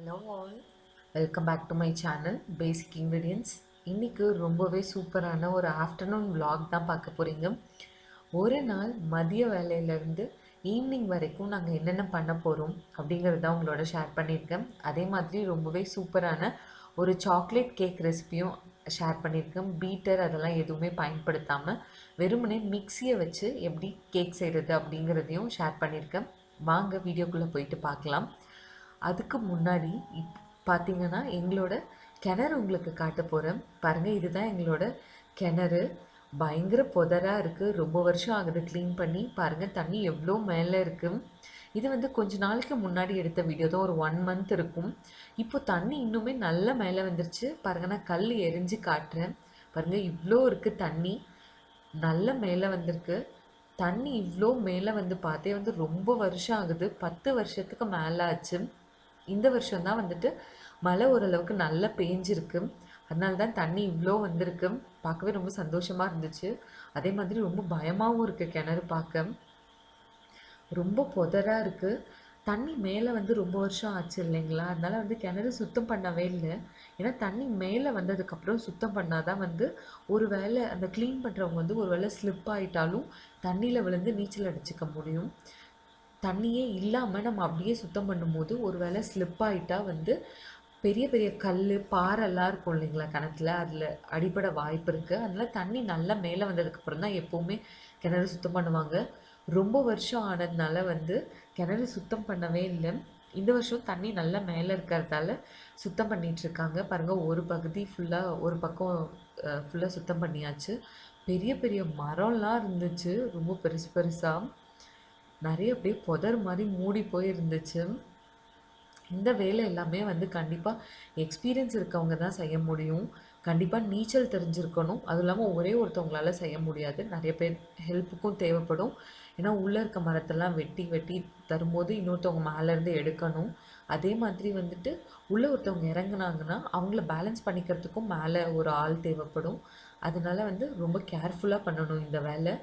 Hello all, welcome back to my channel Basic Ingredients. இன்னைக்கு ரொம்பவே சூப்பரான ஒரு ஆஃப்டர்நூன் vlog தான் பார்க்க போறீங்க. ஒரு நாள் மதிய வேலையிலேருந்து ஈவினிங் வரைக்கும் நாங்கள் என்னென்ன பண்ண போகிறோம் அப்படிங்கிறத உங்களோட ஷேர் பண்ணியிருக்கேன். அதே மாதிரி ரொம்பவே சூப்பரான ஒரு சாக்லேட் கேக் ரெசிபியும் ஷேர் பண்ணியிருக்கேன். பீட்டர் அதெல்லாம் எதுவுமே பயன்படுத்தாமல் வெறுமனே மிக்சியை வச்சு எப்படி கேக் செய்கிறது அப்படிங்கிறதையும் ஷேர் பண்ணியிருக்கேன். வாங்க வீடியோக்குள்ளே போயிட்டு பார்க்கலாம். அதுக்கு முன்னாடி பார்த்தீங்கன்னா எங்களோட கிணறு உங்களுக்கு காட்ட போகிறேன் பாருங்கள். இதுதான் எங்களோட கிணறு. பயங்கர புதராக இருக்குது. ரொம்ப வருஷம் ஆகுது க்ளீன் பண்ணி. பாருங்கள் தண்ணி எவ்வளோ மேலே இருக்குது. இது வந்து கொஞ்ச நாளைக்கு முன்னாடி எடுத்த வீடியோ தான், ஒரு 1 month இருக்கும். இப்போ தண்ணி இன்னுமே நல்ல மேலே வந்துருச்சு பாருங்கள். நான் கல் எரிஞ்சு காட்டுறேன் பாருங்கள். இவ்வளோ இருக்குது தண்ணி, நல்ல மேலே வந்திருக்கு. தண்ணி இவ்வளோ மேலே வந்து பார்த்தே வந்து ரொம்ப வருஷம் ஆகுது. 10 வருஷத்துக்கு மேலே ஆச்சு. இந்த வருஷம் தான் வந்துட்டு மழை ஓரளவுக்கு நல்லா பேஞ்சிருக்கு. அதனால தான் தண்ணி இவ்வளோ வந்திருக்கு. பார்க்கவே ரொம்ப சந்தோஷமாக இருந்துச்சு. அதே மாதிரி ரொம்ப பயமாகவும் இருக்குது. கிணறு பார்க்க ரொம்ப புதராக இருக்குது. தண்ணி மேலே வந்து ரொம்ப வருஷம் ஆச்சு இல்லைங்களா, அதனால் வந்து கிணறு சுத்தம் பண்ணவே இல்லை. ஏன்னா தண்ணி மேலே வந்ததுக்கப்புறம் சுத்தம் பண்ணால் தான் வந்து ஒரு வேளை அந்த க்ளீன் பண்ணுறவங்க வந்து ஒரு வேளை ஸ்லிப் ஆகிட்டாலும் தண்ணியில் விழுந்து நீச்சல் அடிச்சுக்க முடியும். தண்ணியே இல்லாமல் நம்ம அப்படியே சுத்தம் பண்ணும்போது ஒரு வேளை ஸ்லிப் ஆகிட்டா வந்து பெரிய பெரிய கல் பாறைலாம் இருக்கும் இல்லைங்களா கிணத்துல, அதில் அடிபட வாய்ப்பு இருக்குது. அதனால் தண்ணி நல்லா மேலே வந்ததுக்கப்புறம் தான் எப்போவுமே கிணறு சுத்தம் பண்ணுவாங்க. ரொம்ப வருஷம் ஆனதுனால வந்து கிணறு சுத்தம் பண்ணவே இல்லை. இந்த வருஷம் தண்ணி நல்லா மேலே இருக்கிறதால சுத்தம் பண்ணிகிட்ருக்காங்க பாருங்கள். ஒரு பகுதி ஃபுல்லாக, ஒரு பக்கம் ஃபுல்லாக சுத்தம் பண்ணியாச்சு. பெரிய பெரிய மரம்லாம் இருந்துச்சு, ரொம்ப பெருசு பெருசாக நிறைய அப்படியே புதர் மாதிரி மூடி போய் இருந்துச்சு. இந்த வேலை எல்லாமே வந்து கண்டிப்பாக எக்ஸ்பீரியன்ஸ் இருக்கவங்க தான் செய்ய முடியும். கண்டிப்பாக நீச்சல் தெரிஞ்சிருக்கணும். அதுவும் இல்லாமல் ஒரே ஒருத்தவங்களால செய்ய முடியாது, நிறைய பேர் ஹெல்ப்புக்கும் தேவைப்படும். ஏன்னா உள்ளே இருக்க மரத்தெல்லாம் வெட்டி வெட்டி தரும்போது இன்னொருத்தவங்க மேலேருந்து எடுக்கணும். அதே மாதிரி வந்துட்டு உள்ளே ஒருத்தவங்க இறங்குனாங்கன்னா அவங்கள பேலன்ஸ் பண்ணிக்கிறதுக்கும் மேலே ஒரு ஆள் தேவைப்படும். அதனால வந்து ரொம்ப கேர்ஃபுல்லாக பண்ணணும் இந்த வேலை.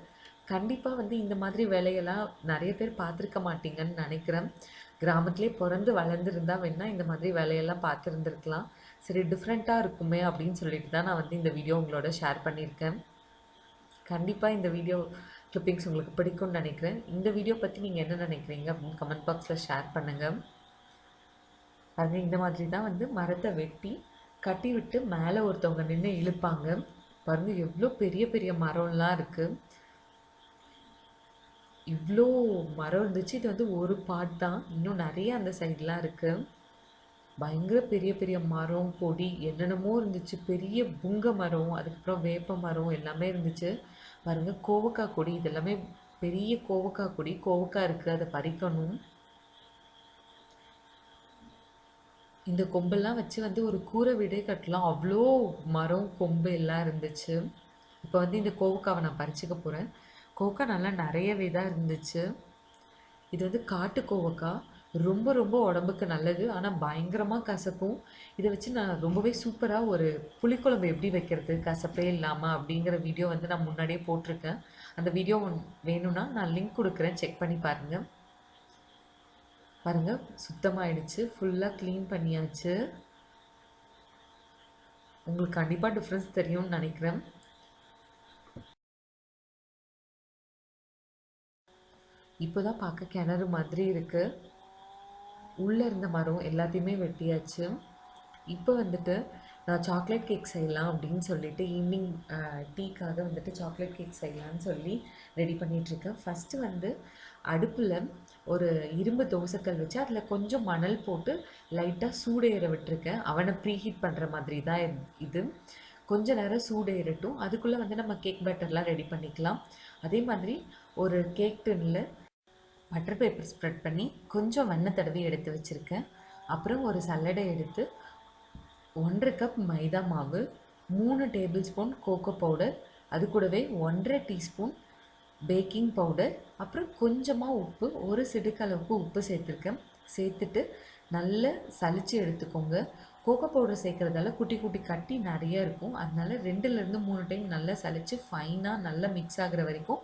கண்டிப்பாக வந்து இந்த மாதிரி வேலையெல்லாம் நிறைய பேர் பார்த்துருக்க மாட்டீங்கன்னு நினைக்கிறேன். கிராமத்திலே பிறந்து வளர்ந்துருந்தா வேணா இந்த மாதிரி வேலையெல்லாம் பார்த்துருந்துருக்கலாம். சரி, டிஃப்ரெண்ட்டாக இருக்குமே அப்படின்னு சொல்லிட்டு தான் நான் வந்து இந்த வீடியோ உங்களோட ஷேர் பண்ணியிருக்கேன். கண்டிப்பாக இந்த வீடியோ கிளிப்பிங்ஸ் உங்களுக்கு பிடிக்கும்னு நினைக்கிறேன். இந்த வீடியோ பற்றி நீங்கள் என்ன நினைக்கிறீங்க அப்படின்னு கமெண்ட் பாக்ஸில் ஷேர் பண்ணுங்கள். பாருங்கள், இந்த மாதிரி தான் வந்து மரத்தை வெட்டி கட்டி விட்டு மேலே ஒருத்தவங்க நின்று இழுப்பாங்க. பாருங்கள் எவ்வளோ பெரிய பெரிய மரம்லாம் இருக்குது. இவ்வளோ மரம் இருந்துச்சு. இது வந்து ஒரு பார்ட் தான், இன்னும் நிறைய அந்த சைட்லாம் இருக்குது. பயங்கர பெரிய பெரிய மரம் கொடி என்னென்னமோ இருந்துச்சு. பெரிய புங்க மரம், அதுக்கப்புறம் வேப்ப மரம் எல்லாமே இருந்துச்சு. பாருங்கள் கோவக்காய் கொடி, இதெல்லாமே பெரிய கோவக்காய் கொடி. கோவக்காய் இருக்குது, அதை பறிக்கணும். இந்த கொம்பெல்லாம் வச்சு வந்து ஒரு கூரை வீடே கட்டலாம், அவ்வளோ மரம் கொம்பு எல்லாம் இருந்துச்சு. இப்போ வந்து இந்த கோவக்காவை நான் பறிச்சுக்க போகிறேன். கோவக்காய் நல்லா நிறையவே தான் இருந்துச்சு. இது வந்து காட்டு கோவக்காய், ரொம்ப ரொம்ப உடம்புக்கு நல்லது. ஆனால் பயங்கரமாக கசக்கும். இதை வச்சு நான் ரொம்பவே சூப்பராக ஒரு புளிக்குழம்பு எப்படி வைக்கிறது கசப்பே இல்லாமல் அப்படிங்கிற வீடியோ வந்து நான் முன்னாடியே போட்டிருக்கேன். அந்த வீடியோ வேணும்னா நான் லிங்க் கொடுக்குறேன், செக் பண்ணி பாருங்கள். பாருங்கள் சுத்தமாயிடுச்சு, ஃபுல்லாக க்ளீன் பண்ணியாச்சு. உங்களுக்கு கண்டிப்பாக டிஃப்ரென்ஸ் தெரியும்னு நினைக்கிறேன். இப்போ தான் பார்க்க கிணறு மாதிரி இருக்குது. உள்ளே இருந்த மரம் எல்லாத்தையுமே வெட்டியாச்சு. இப்போ வந்துட்டு நான் சாக்லேட் கேக் செய்யலாம் அப்படின்னு சொல்லிட்டு ஈவினிங் டீக்காக வந்துட்டு சாக்லேட் கேக் செய்யலான்னு சொல்லி ரெடி பண்ணிகிட்ருக்கேன். ஃபஸ்ட்டு வந்து அடுப்பில் ஒரு இரும்பு தோசைக்கல் வச்சு அதில் கொஞ்சம் மணல் போட்டு லைட்டாக சூடேற விட்டுருக்கேன். அவனை ப்ரீஹீட் பண்ணுற மாதிரி தான் இது. கொஞ்ச நேரம் சூடேறட்டும், அதுக்குள்ளே வந்து நம்ம கேக் பேட்டர்லாம் ரெடி பண்ணிக்கலாம். அதே மாதிரி ஒரு கேக் டின்னில் பட்டர் பேப்பர் ஸ்ப்ரெட் பண்ணி கொஞ்சம் வெண்ணெய் தடவி எடுத்து வச்சுருக்கேன். அப்புறம் ஒரு சல்லடை எடுத்து 1/2 கப் மைதா மாவு, 3 டேபிள் ஸ்பூன் கோகோ பவுடர், அது கூடவே 1/2 டீஸ்பூன் பேக்கிங் பவுடர், அப்புறம் கொஞ்சமாக உப்பு, ஒரு சிடுக்களவுக்கு உப்பு சேர்த்துருக்கேன். சேர்த்துட்டு நல்லா சலிச்சு எடுத்துக்கோங்க. கோகோ பவுடர் சேர்க்குறதால குட்டி குட்டி கட்டி நிறைய இருக்கும். அதனால 2லேருந்து 3 டைம் நல்லா சலிச்சு ஃபைனாக நல்லா மிக்ஸ் ஆகிற வரைக்கும்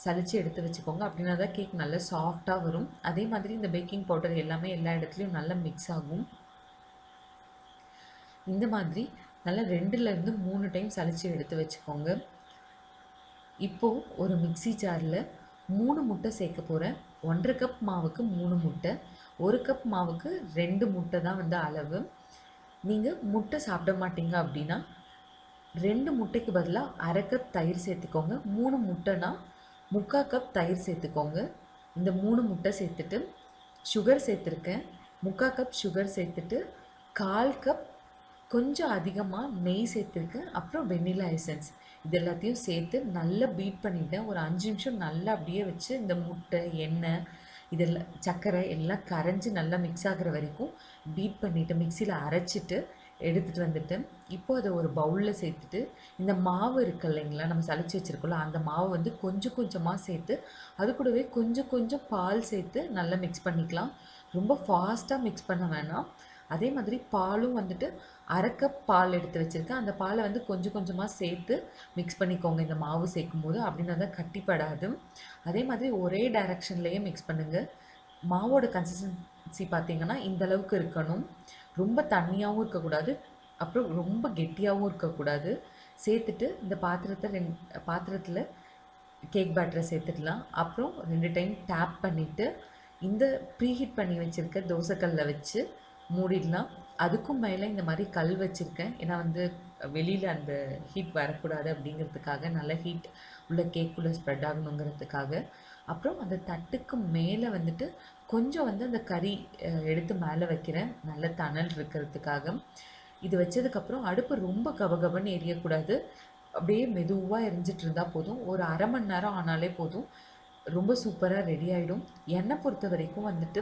சலிச்சு எடுத்து வச்சுக்கோங்க. அப்படின்னா தான் கேக் நல்லா சாஃப்டாக வரும். அதே மாதிரி இந்த பேக்கிங் பவுடர் எல்லாமே எல்லா இடத்துலையும் நல்லா மிக்ஸ் ஆகும். இந்த மாதிரி நல்லா 2லேருந்து 3 டைம் சலிச்சு எடுத்து வச்சுக்கோங்க. இப்போது ஒரு மிக்ஸி ஜாரில் 3 முட்டை சேர்க்க போகிறேன். 1½ கப் மாவுக்கு 3 முட்டை. 1 கப் மாவுக்கு 2 முட்டை தான் வந்து அளவு. நீங்கள் முட்டை சாப்பிட மாட்டீங்க அப்படின்னா 2 முட்டைக்கு பதிலாக 1/2 கப் தயிர் சேர்த்துக்கோங்க. 3 முட்டைனா 3/4 கப் தயிர் சேர்த்துக்கோங்க. இந்த 3 முட்டை சேர்த்துட்டு சுகர் சேர்த்துருக்கேன். 3/4 கப் சுகர் சேர்த்துட்டு 1/4 கப் கொஞ்சம் அதிகமாக நெய் சேர்த்துருக்கேன். அப்புறம் வெண்ணிலா எசன்ஸ் இது எல்லாத்தையும் சேர்த்து நல்லா பீட் பண்ணிவிட்டேன். ஒரு 5 நிமிஷம் நல்லா அப்படியே வச்சு இந்த முட்டை, எண்ணெய், இதெல்லாம் சர்க்கரை எல்லாம் கரைஞ்சி நல்லா மிக்ஸ் ஆகிற வரைக்கும் பீட் பண்ணிவிட்டு மிக்சியில் அரைச்சிட்டு எடுத்துகிட்டு வந்துட்டேன். இப்போ அதை ஒரு பவுலில் சேர்த்துட்டு இந்த மாவு இருக்குது இல்லைங்களா, நம்ம சலிச்சு வச்சுருக்கோம்ல, அந்த மாவை வந்து கொஞ்சம் கொஞ்சமாக சேர்த்து அது கூடவே கொஞ்சம் கொஞ்சம் பால் சேர்த்து நல்லா மிக்ஸ் பண்ணிக்கலாம். ரொம்ப ஃபாஸ்ட்டாக மிக்ஸ் பண்ண வேணாம். அதே மாதிரி பாலும் வந்துட்டு 1/2 கப் பால் எடுத்து வச்சுருக்கேன். அந்த பாலை வந்து கொஞ்சம் கொஞ்சமாக சேர்த்து மிக்ஸ் பண்ணிக்கோங்க இந்த மாவு சேர்க்கும்போது. அப்படின்னா தான் கட்டிப்படாது. அதே மாதிரி ஒரே டைரெக்ஷன்லேயே மிக்ஸ் பண்ணுங்கள். மாவோட கன்சிஸ்டன்சி பார்த்திங்கன்னா இந்த அளவுக்கு இருக்கணும். ரொம்ப தண்ணியாகவும் இருக்கக்கூடாது, அப்புறம் ரொம்ப கெட்டியாகவும் இருக்கக்கூடாது. சேர்த்துட்டு இந்த பாத்திரத்தில் கேக் பேட்டரை சேர்த்துக்கலாம். அப்புறம் 2 டைம் டேப் பண்ணிவிட்டு இந்த ப்ரீஹீட் பண்ணி வச்சுருக்க தோசைக்கல்லை வச்சு மூடிடலாம். அதுக்கும் மேலே இந்த மாதிரி கல் வச்சுருக்கேன். ஏன்னா வந்து வெளியில் அந்த ஹீட் வரக்கூடாது அப்படிங்கிறதுக்காக, நல்ல ஹீட் உள்ள கேக்குள்ளே ஸ்ப்ரெட் ஆகணுங்கிறதுக்காக. அப்புறம் அந்த தட்டுக்கு மேலே வந்துட்டு கொஞ்சம் வந்து அந்த கறி எடுத்து மேலே வைக்கிறேன், நல்ல தணல் இருக்கிறதுக்காக. இது வச்சதுக்கப்புறம் அடுப்பு ரொம்ப கபகபன்னு எரியக்கூடாது, அப்படியே மெதுவாக எரிஞ்சிட்டு இருந்தால் போதும். ஒரு 1/2 மணி நேரம் ஆனாலே போதும், ரொம்ப சூப்பராக ரெடி ஆகிடும். என்னை பொறுத்த வரைக்கும் வந்துட்டு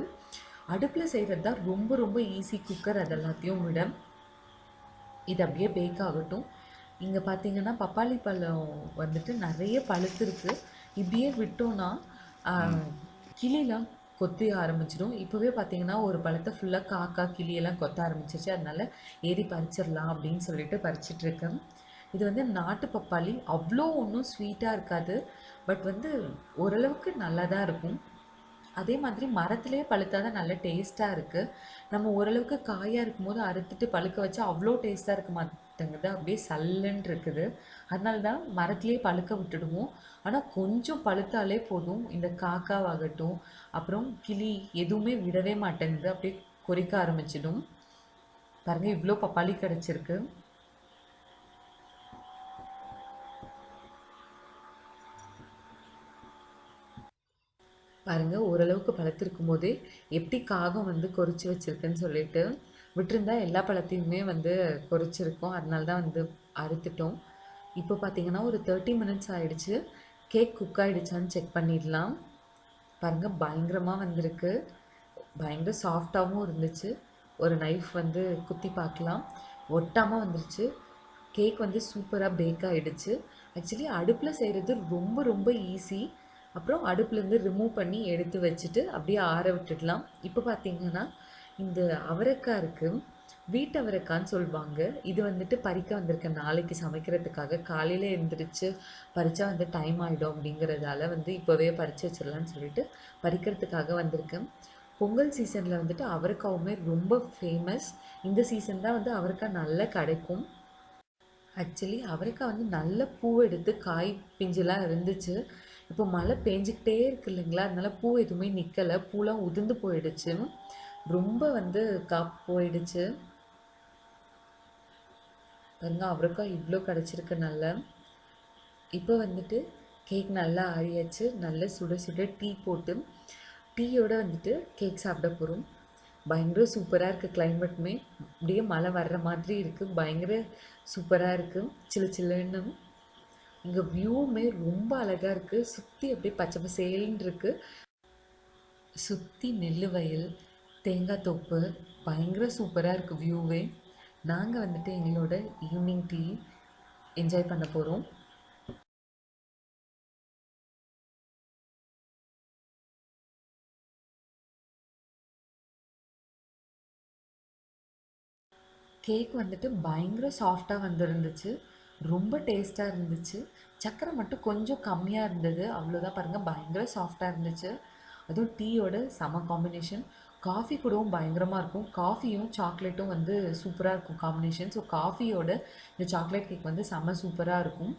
அடுப்பில் செய்கிறது தான் ரொம்ப ரொம்ப ஈஸி. குக்கர் அது எல்லாத்தையும் விட இது அப்படியே பேக் ஆகட்டும். இங்கே பார்த்தீங்கன்னா பப்பாளி பழம் வந்துட்டு நிறைய பழுத்திருக்கு. இப்படியே விட்டோன்னா கிளிலாம் கொத்தி ஆரம்பிச்சிடும். இப்போவே பார்த்தீங்கன்னா ஒரு பழத்தை ஃபுல்லாக காக்கா கிளியெல்லாம் கொத்த ஆரம்பிச்சிருச்சு. அதனால் ஏறி பறிச்சிடலாம் அப்படின்னு சொல்லிட்டு பறிச்சிட்ருக்கேன். இது வந்து நாட்டு பப்பாளி, அவ்வளோ ஒன்றும் ஸ்வீட்டாக இருக்காது, பட் வந்து ஓரளவுக்கு நல்லா தான் இருக்கும். அதே மாதிரி மரத்துலேயே பழுத்தா தான் நல்ல டேஸ்ட்டாக இருக்குது. நம்ம ஓரளவுக்கு காயாக இருக்கும்போது அறுத்துட்டு பழுக்க வச்சா அவ்வளோ டேஸ்ட்டாக இருக்க மாட்டேங்குது, அப்படியே சல்லுன்னு இருக்குது. அதனால தான் மரத்துலேயே பழுக்க விட்டுடுவோம். ஆனால் கொஞ்சம் பழுத்தாலே போதும், இந்த காக்காவாகட்டும் அப்புறம் கிளி எதுவுமே விடவே மாட்டேங்குது, அப்படியே கொறிக்க ஆரம்பிச்சிடும். பாருங்கள், இவ்வளோ பப்பாளி கிடச்சிருக்கு. பாருங்கள், ஓரளவுக்கு பழுத்திருக்கும் போதே எப்படி காகம் வந்து கொறிச்சு வச்சுருக்குன்னு சொல்லிட்டு விட்டுருந்தா எல்லா பழத்தையுமே வந்து கொறிச்சிருக்கோம். அதனால தான் வந்து அறுத்துட்டோம். இப்போ பார்த்தீங்கன்னா ஒரு 30 மினிட்ஸ் ஆகிடுச்சு. கேக் குக் ஆகிடுச்சான்னு செக் பண்ணிடலாம். பாருங்கள், பயங்கரமாக வந்திருக்கு, பயங்கர சாஃப்டாகவும் இருந்துச்சு. ஒரு நைஃப் வந்து குத்தி பார்க்கலாம், ஒட்டாமல் வந்துருச்சு. கேக் வந்து சூப்பராக பேக் ஆகிடுச்சு. ஆக்சுவலி அடுப்பில் செய்கிறது ரொம்ப ரொம்ப ஈஸி. அப்புறம் அடுப்புலேருந்து ரிமூவ் பண்ணி எடுத்து வச்சுட்டு அப்படியே ஆற விட்டுடலாம். இப்போ பார்த்தீங்கன்னா இந்த அவரைக்காய் இருக்குது, வீட்டு அவரைக்கான்னு சொல்லுவாங்க. இது வந்துட்டு பறிக்க வந்திருக்கேன் நாளைக்கு சமைக்கிறதுக்காக. காலையில் எழுந்திரிச்சு பறித்தா வந்து டைம் ஆகிடும் அப்படிங்கிறதால வந்து இப்போவே பறித்து வச்சிடலான்னு சொல்லிட்டு பறிக்கிறதுக்காக வந்திருக்கேன். பொங்கல் சீசனில் வந்துட்டு அவரைக்காவுமே ரொம்ப ஃபேமஸ். இந்த சீசன் தான் வந்து அவரைக்காய் நல்லா கிடைக்கும். ஆக்சுவலி அவரைக்காய் வந்து நல்ல பூ எடுத்து காய் பிஞ்செல்லாம் இருந்துச்சு. இப்போ மழை பேஞ்சிக்கிட்டே இருக்கு இல்லைங்களா, அதனால பூ எதுவுமே நிற்கலை, பூலாம் உதிர்ந்து போயிடுச்சு, ரொம்ப வந்து போயிடுச்சு. பாருங்க, அவரைக்காய் இவ்வளோ கிடச்சிருக்கு நல்லா. இப்போ வந்துட்டு கேக் நல்லா ஆறியாச்சு. நல்லா சுட சுட டீ போட்டு டீயோடு வந்துட்டு கேக் சாப்பிட போகிறோம். பயங்கர சூப்பராக இருக்குது. கிளைமேட்டுமே அப்படியே மழை வர்ற மாதிரி இருக்குது, பயங்கர சூப்பராக இருக்குது, சில்லு சில்லுன்னு. இங்கே வியூவுமே ரொம்ப அழகாக இருக்குது, சுற்றி அப்படியே பச்சை பசேல்னு இருக்குது. சுற்றி நெல் வயல், தேங்காய் தோப்பு, பயங்கர சூப்பராக இருக்குது வியூவே. நாங்கள் வந்துட்டு எங்களோட ஈவினிங் டீ என்ஜாய் பண்ண போகிறோம். கேக் வந்துட்டு பயங்கர சாஃப்டாக வந்துருந்துச்சு, ரொம்ப டேஸ்ட்டாக இருந்துச்சு. சர்க்கரை மட்டும் கொஞ்சம் கம்மியாக இருந்தது, அவ்வளோதான். பாருங்கள், பயங்கர சாஃப்டாக இருந்துச்சு. அதுவும் டீயோட செம காம்பினேஷன். காஃபி கூடவும் பயங்கரமாக இருக்கும். காஃபியும் சாக்லேட்டும் வந்து சூப்பராக இருக்கும் காம்பினேஷன். ஸோ காஃபியோட இந்த சாக்லேட் கேக் வந்து செம்ம சூப்பராக இருக்கும்.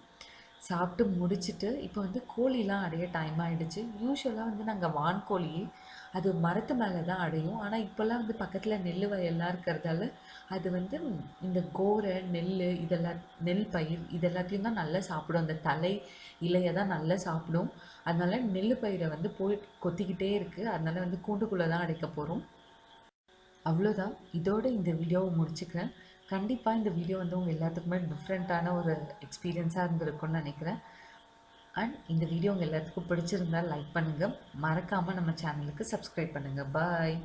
சாப்பிட்டு முடிச்சுட்டு இப்போ வந்து கோழிலாம் அடைய டைம் ஆகிடுச்சு. யூஸ்வலாக வந்து நாங்கள் வான்கோழி அது மரத்து மேலே தான் அடையும். ஆனால் இப்போல்லாம் வந்து பக்கத்தில் நெல் வயல்லாம் இருக்கிறதால அது வந்து இந்த கோரை நெல் இதெல்லாம் நெல் பயிர் இதெல்லாத்தையும் தான் நல்லா சாப்பிடும். அந்த தலை இலையை தான் நல்லா சாப்பிடும். அதனால நெல் பயிரை வந்து போய் கொத்திக்கிட்டே இருக்குது. அதனால வந்து கூண்டுக்குள்ளே தான் அடைக்க போகிறோம். அவ்வளோதான். இதோட இந்த வீடியோவை முடிச்சுக்கிறேன். கண்டிப்பாக இந்த வீடியோ வந்து உங்கள் எல்லாத்துக்குமே டிஃப்ரெண்ட்டான ஒரு எக்ஸ்பீரியன்ஸாக இருந்திருக்கும்னு நினைக்கிறேன். அண்ட் இந்த வீடியோ உங்கள் எல்லாத்துக்கும் பிடிச்சிருந்தால் லைக் பண்ணுங்கள். மறக்காமல் நம்ம சேனலுக்கு சப்ஸ்கிரைப் பண்ணுங்கள். பாய்.